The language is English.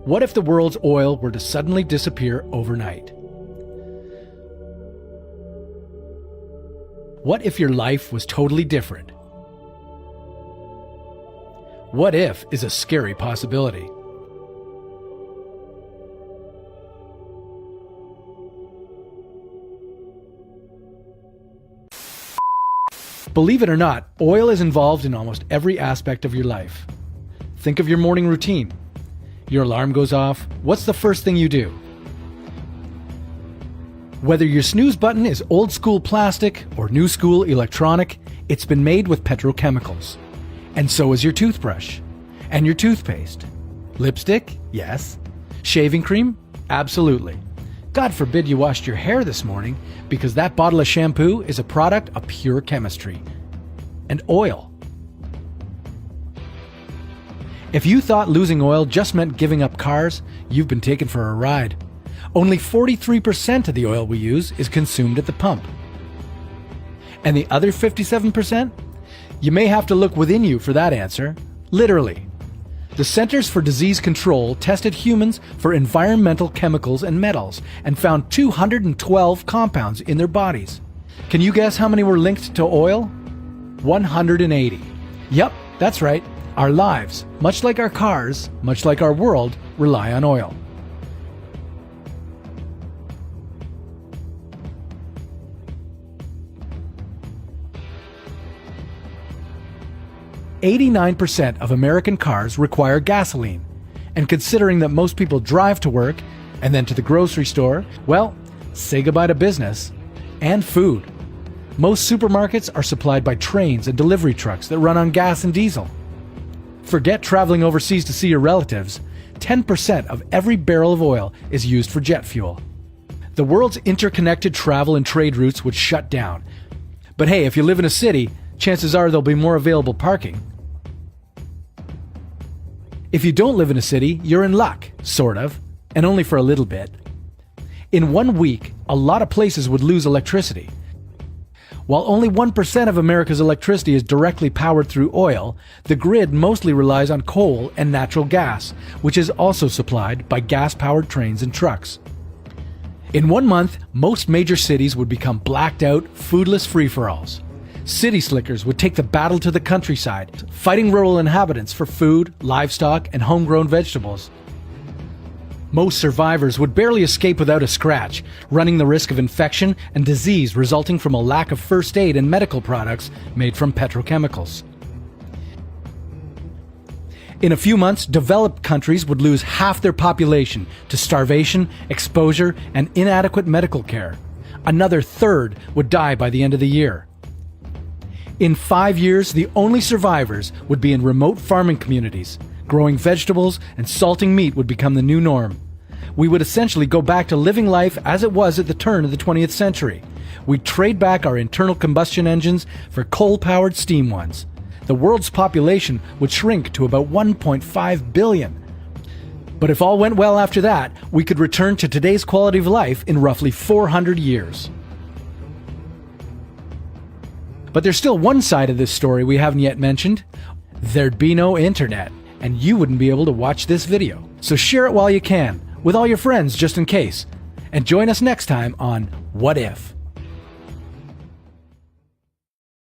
What if the world's oil were to suddenly disappear overnight? What if your life was totally different? What if is a scary possibility. Believe it or not, oil is involved in almost every aspect of your life. Think of your morning routine. Your alarm goes off. What's the first thing you do? Whether your snooze button is old school plastic or new school electronic, it's been made with petrochemicals. And so is your toothbrush. And your toothpaste. Lipstick? Yes. Shaving cream? Absolutely. God forbid you washed your hair this morning, because that bottle of shampoo is a product of pure chemistry. And oil. If you thought losing oil just meant giving up cars, you've been taken for a ride. Only 43% of the oil we use is consumed at the pump. And the other 57%? You may have to look within you for that answer. Literally. The Centers for Disease Control tested humans for environmental chemicals and metals and found 212 compounds in their bodies. Can you guess how many were linked to oil? 180. Yep, that's right. Our lives, much like our cars, much like our world, rely on oil. "89% of American cars require gasoline, and considering that most people drive to work and then to the grocery store, well, say goodbye to business and food. Most supermarkets are supplied by trains and delivery trucks that run on gas and diesel. Forget traveling overseas to see your relatives. 10% of every barrel of oil is used for jet fuel. The world's interconnected travel and trade routes would shut down. But hey, if you live in a city, chances are there'll be more available parking. If you don't live in a city, you're in luck, sort of, and only for a little bit. In 1 week, a lot of places would lose electricity. While only 1% of America's electricity is directly powered through oil, the grid mostly relies on coal and natural gas, which is also supplied by gas-powered trains and trucks. In 1 month, most major cities would become blacked out, foodless free-for-alls. City slickers would take the battle to the countryside, fighting rural inhabitants for food, livestock, and homegrown vegetables. Most survivors would barely escape without a scratch, running the risk of infection and disease resulting from a lack of first aid and medical products made from petrochemicals. In a few months, developed countries would lose half their population to starvation, exposure, and inadequate medical care. Another third would die by the end of the year. In 5 years, the only survivors would be in remote farming communities. Growing vegetables and salting meat would become the new norm. We would essentially go back to living life as it was at the turn of the 20th century. We'd trade back our internal combustion engines for coal-powered steam ones. The world's population would shrink to about 1.5 billion. But if all went well after that, we could return to today's quality of life in roughly 400 years. But there's still one side of this story we haven't yet mentioned. There'd be no internet, and you wouldn't be able to watch this video. So share it while you can, with all your friends just in case. And join us next time on What If?